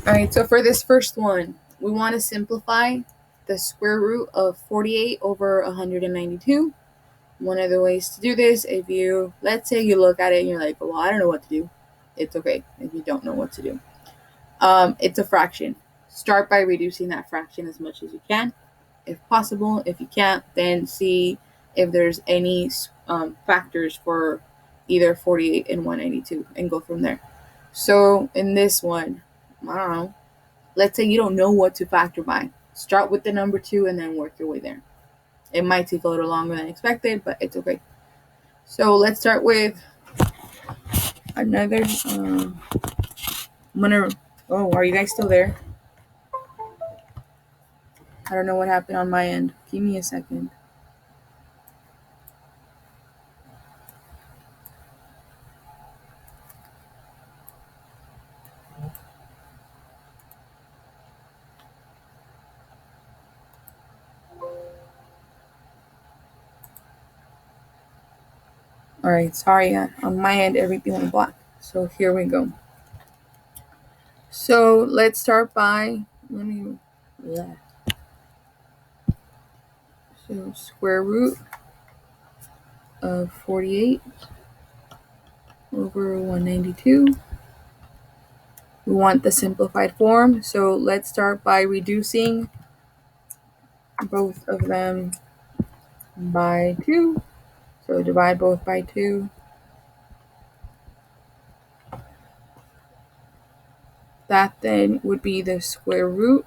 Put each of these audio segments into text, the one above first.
All right, so for this first one, we want to simplify the square root of 48 over 192. One of the ways to do this, if you, let's say you look at it and you're like, well, I don't know what to do. It's okay if you don't know what to do. It's a fraction. Start by reducing that fraction as much as you can, if possible. If you can't, then see if there's any factors for either 48 and 192 and go from there. So in this one, I don't know. Let's say you don't know what to factor by. Start with the number 2 and then work your way there. It might take a little longer than expected, but it's okay. So let's start with another. I'm gonna. Oh, are you guys still there? I don't know what happened on my end. Give me a second. All right, sorry. On my end, everything went black. So here we go. So let's start by. Let me. Yeah. So square root of 48 over 192. We want the simplified form, so let's start by reducing both of them by 2. So divide both by 2. That then would be the square root.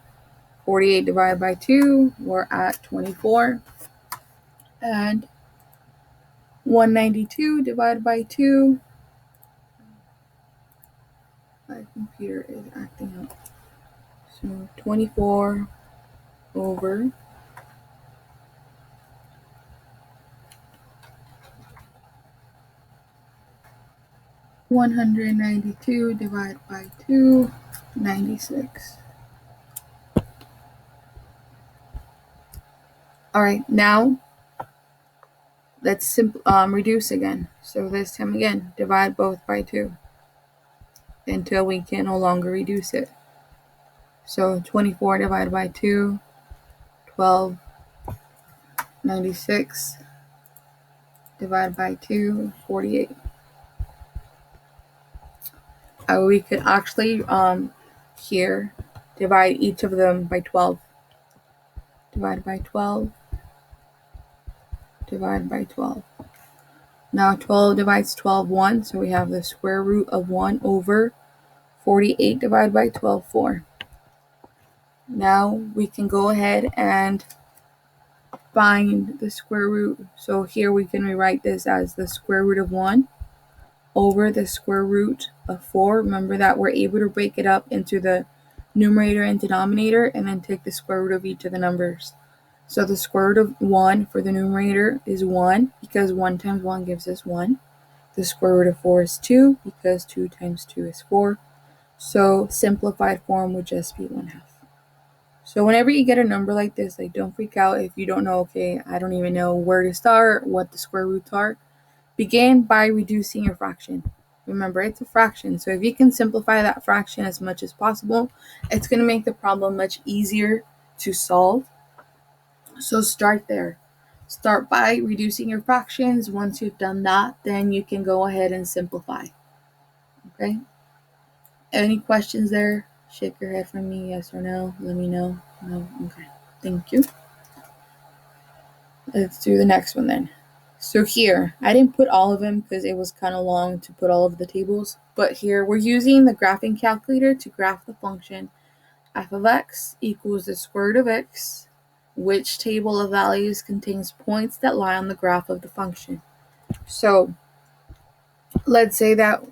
48 divided by 2, we're at 24. And 192 divided by 2. My computer is acting up. So 24 over 192 divided by 2, 96. All right, now let's reduce again. So this time again, divide both by 2 until we can no longer reduce it. So 24 divided by 2, 12, 96 divided by 2, 48. We could actually here divide each of them by 12. Divide by 12. Divide by 12. Now 12 divides 12 1, so we have the square root of 1 over 48 divided by 12, 4. Now we can go ahead and find the square root. So here we can rewrite this as the square root of 1 over the square root of 4. Remember that we're able to break it up into the numerator and denominator and then take the square root of each of the numbers. So the square root of 1 for the numerator is 1 because 1 times 1 gives us 1. The square root of 4 is 2 because 2 times 2 is 4. So simplified form would just be 1/2. So whenever you get a number like this, like, don't freak out if you don't know, okay, I don't even know where to start, what the square roots are. Begin by reducing your fraction. Remember, it's a fraction, so if you can simplify that fraction as much as possible, it's going to make the problem much easier to solve. So start there. Start by reducing your fractions. Once you've done that, then you can go ahead and simplify. Okay? Any questions there? Shake your head for me, yes or no. Let me know. No? Okay. Thank you. Let's do the next one then. So here, I didn't put all of them because it was kind of long to put all of the tables. But here, we're using the graphing calculator to graph the function f of x equals the square root of x, which table of values contains points that lie on the graph of the function. So let's say that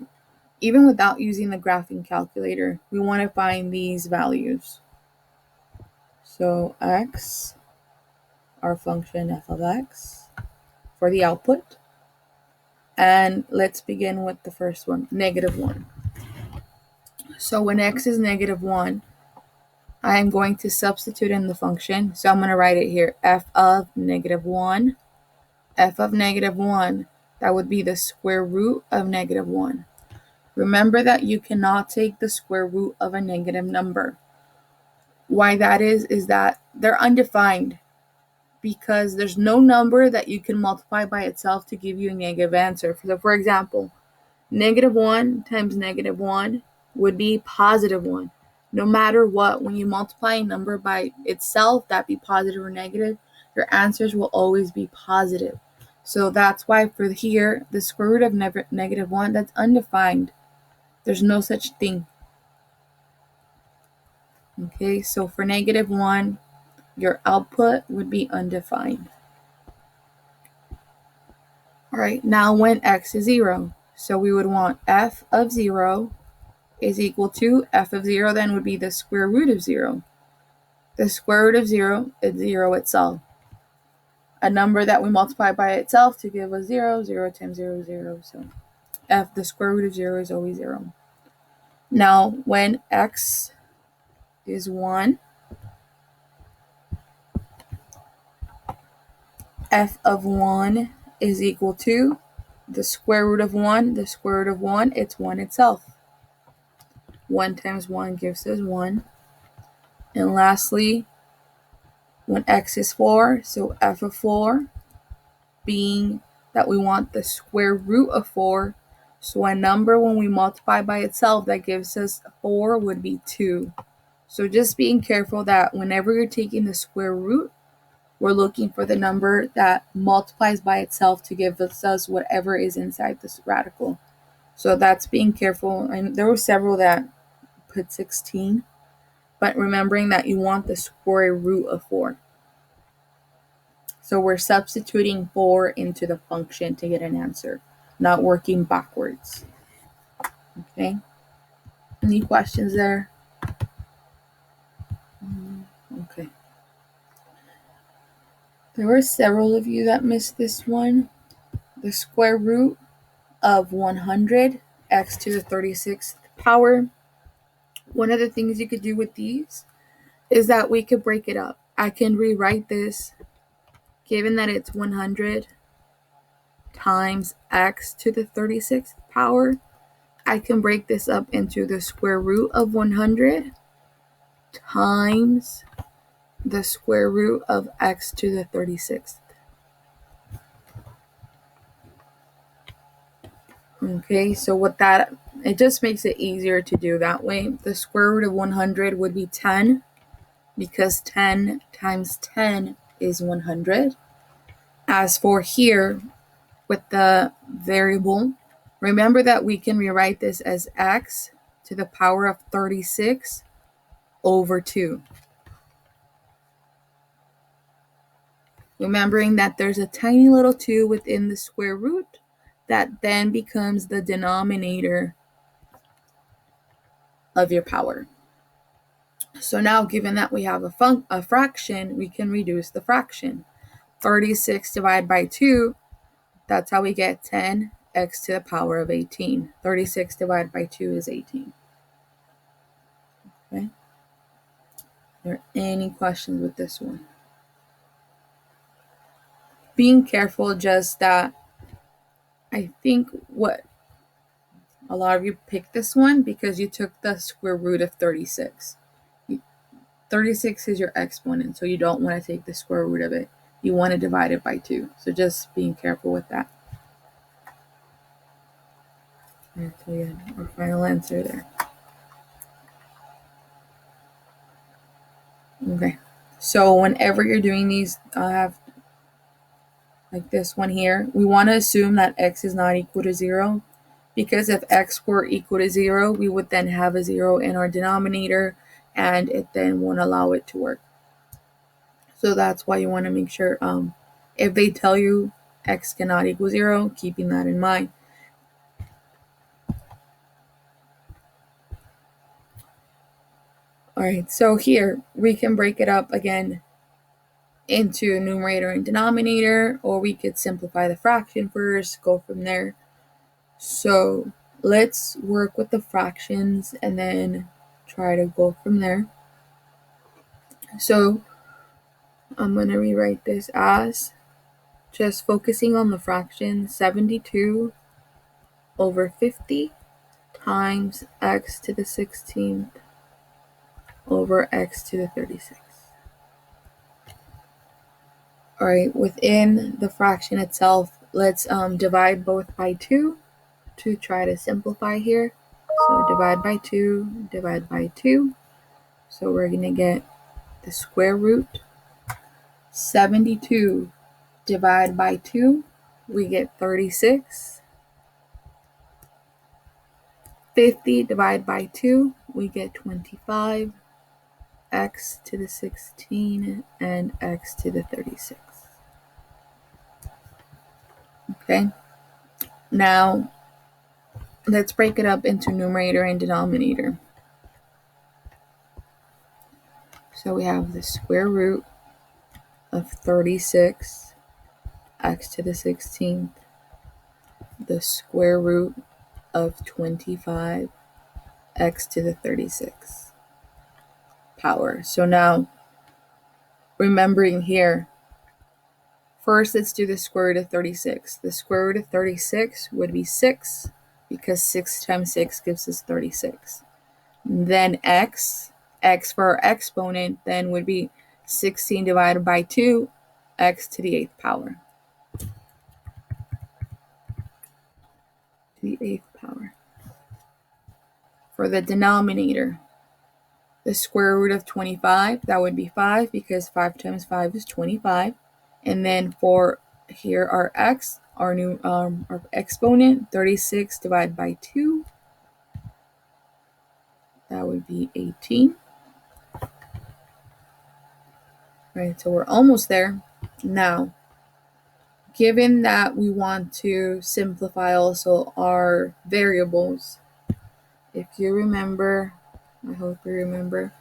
even without using the graphing calculator, we want to find these values. So x, our function f of x, for the output. And let's begin with the first one, -1. So when x is -1, I am going to substitute in the function. So I'm going to write it here, f of -1. F of -1, that would be the square root of -1. Remember that you cannot take the square root of a negative number. Why that is that they're undefined, because there's no number that you can multiply by itself to give you a negative answer. So for example, -1 times -1 would be +1. No matter what, when you multiply a number by itself, that be positive or negative, your answers will always be positive. So that's why for here, the square root of -1, that's undefined. There's no such thing. Okay, so for -1, your output would be undefined. All right, now when x is 0, so we would want f of 0 is equal to f of 0, then would be the square root of 0. The square root of 0 is 0 itself. A number that we multiply by itself to give us 0, 0 times 0, 0. So f, the square root of 0 is always 0. Now when x is 1, f of 1 is equal to the square root of 1. The square root of 1, it's 1 itself. 1 times 1 gives us 1. And lastly, when x is 4, so f of 4, being that we want the square root of 4, so a number when we multiply by itself that gives us 4 would be 2. So just being careful that whenever you're taking the square root, we're looking for the number that multiplies by itself to give us whatever is inside this radical. So that's being careful. And there were several that put 16, but remembering that you want the square root of 4. So we're substituting 4 into the function to get an answer, not working backwards. Okay? Any questions there? Okay. There were several of you that missed this one. The square root of 100, x to the 36th power. One of the things you could do with these is that we could break it up. I can rewrite this, given that it's 100 times x to the 36th power. I can break this up into the square root of 100 times the square root of x to the 36th. Okay, so what that, it just makes it easier to do that way. The square root of 100 would be 10, because 10 times 10 is 100. As for here, with the variable, remember that we can rewrite this as x to the power of 36 over 2. Remembering that there's a tiny little 2 within the square root that then becomes the denominator of your power. So now, given that we have a fraction, we can reduce the fraction. 36 divided by 2, that's how we get 10x to the power of 18. 36 divided by 2 is 18. Okay? Are there any questions with this one? Being careful just that I think what a lot of you picked this one because you took the square root of 36. 36 is your exponent, so you don't want to take the square root of it. You want to divide it by 2. So just being careful with that. I'll tell you our final answer there. Okay. So whenever you're doing these, I have like this one here, we want to assume that x is not equal to 0, because if x were equal to 0, we would then have a 0 in our denominator, and it then won't allow it to work. So that's why you want to make sure, if they tell you x cannot equal 0, keeping that in mind. All right, so here we can break it up again into numerator and denominator, or we could simplify the fraction first, go from there. So let's work with the fractions and then try to go from there. So I'm going to rewrite this as just focusing on the fraction 72 over 50 times x to the 16th over x to the 36. All right, within the fraction itself, let's divide both by 2 to try to simplify here. So divide by 2, divide by 2. So we're going to get the square root. 72 divide by 2, we get 36. 50 divide by 2, we get 25. X to the 16 and x to the 36. Okay, now let's break it up into numerator and denominator. So we have the square root of 36, x to the 16th, the square root of 25, x to the 36 power. So now, remembering here, first let's do the square root of 36. The square root of 36 would be 6, because 6 times 6 gives us 36. Then x for our exponent then would be 16 divided by 2, x to the 8th power. The 8th power. For the denominator, the square root of 25, that would be 5, because 5 times 5 is 25. And then for here our x, our new our exponent, 36 divided by 2, that would be 18. Right, so we're almost there. Now, given that we want to simplify also our variables, if you remember, I hope you remember,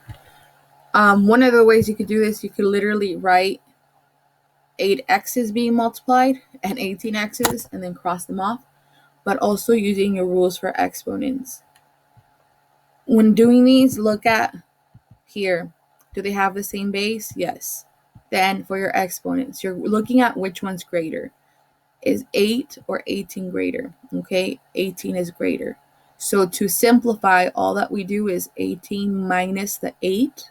one of the ways you could do this, you could literally write 8x's being multiplied and 18x's and then cross them off, but also using your rules for exponents. When doing these, look at here. Do they have the same base? Yes. Then for your exponents, you're looking at which one's greater. Is 8 or 18 greater? Okay, 18 is greater. So to simplify, all that we do is 18 minus the 8.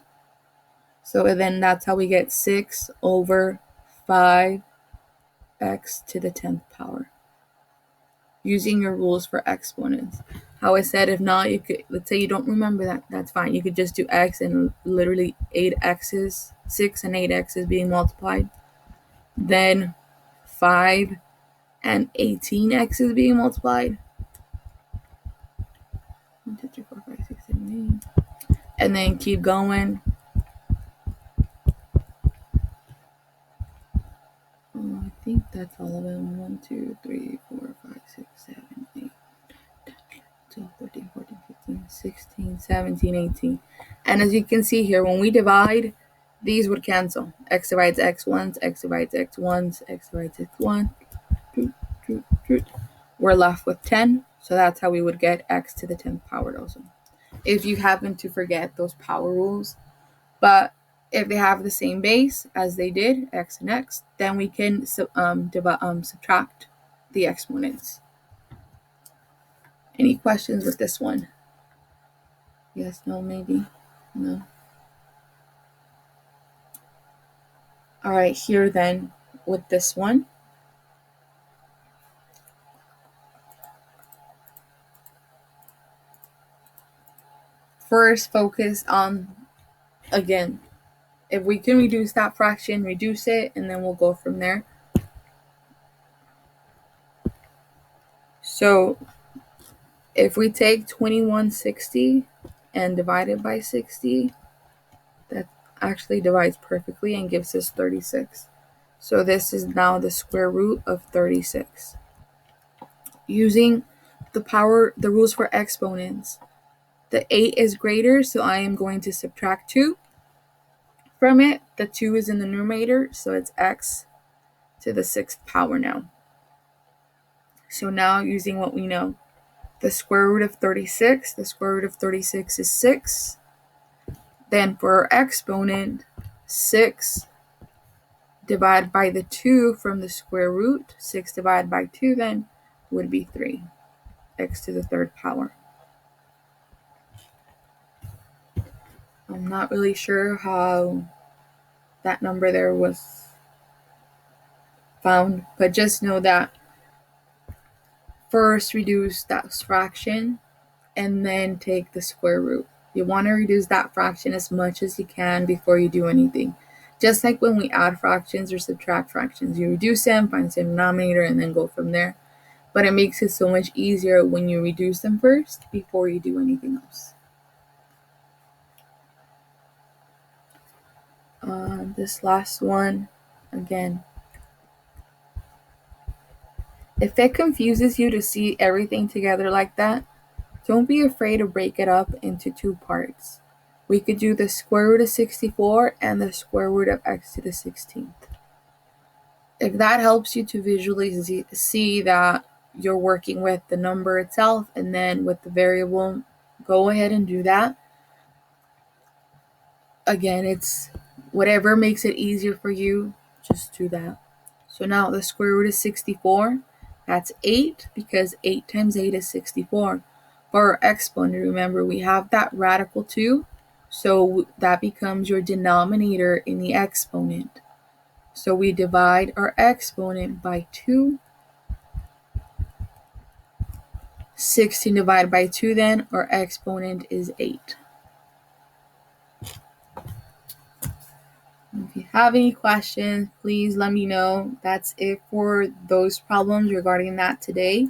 So then that's how we get 6 over 5x to the 10th power. Using your rules for exponents. How I said, if not, you could, let's say you don't remember that, that's fine. You could just do x and literally 8x's, 6 and 8x's being multiplied. Then 5 and 18x's being multiplied. 1, 2, 3, 4, 5, 6, 7, 8. And then keep going. Oh, I think that's all of them. 1, 2, 3, 4, 5, 6, 7, 8. 12, 13, 14, 15, 16, 17, 18. And as you can see here, when we divide, these would cancel. X divides x once, x divides x once, x divides x one. We're left with 10. So that's how we would get x to the 10th power also. If you happen to forget those power rules. But if they have the same base as they did, x and x, then we can subtract the exponents. Any questions with this one? Yes, no, maybe, no. All right, here then with this one. First, focus on, again, if we can reduce that fraction, reduce it, and then we'll go from there. So if we take 2160 and divide it by 60, that actually divides perfectly and gives us 36. So this is now the square root of 36. Using the rules for exponents, the 8 is greater, so I am going to subtract 2 from it. The 2 is in the numerator, so it's x to the 6th power now. So now using what we know, the square root of 36, the square root of 36 is 6. Then for our exponent, 6 divided by the 2 from the square root, 6 divided by 2 then would be 3, x to the 3rd power. I'm not really sure how that number there was found, but just know that first reduce that fraction and then take the square root. You want to reduce that fraction as much as you can before you do anything. Just like when we add fractions or subtract fractions, you reduce them, find the denominator, and then go from there. But it makes it so much easier when you reduce them first before you do anything else. This last one, again, if it confuses you to see everything together like that, don't be afraid to break it up into two parts. We could do the square root of 64 and the square root of x to the 16th. If that helps you to visually see that you're working with the number itself and then with the variable, go ahead and do that. Again, it's whatever makes it easier for you, just do that. So now the square root of 64, that's 8 because 8 times 8 is 64. For our exponent, remember we have that radical 2, so that becomes your denominator in the exponent. So we divide our exponent by 2. 16 divided by 2 then, our exponent is 8. If you have any questions, please let me know. That's it for those problems regarding that today.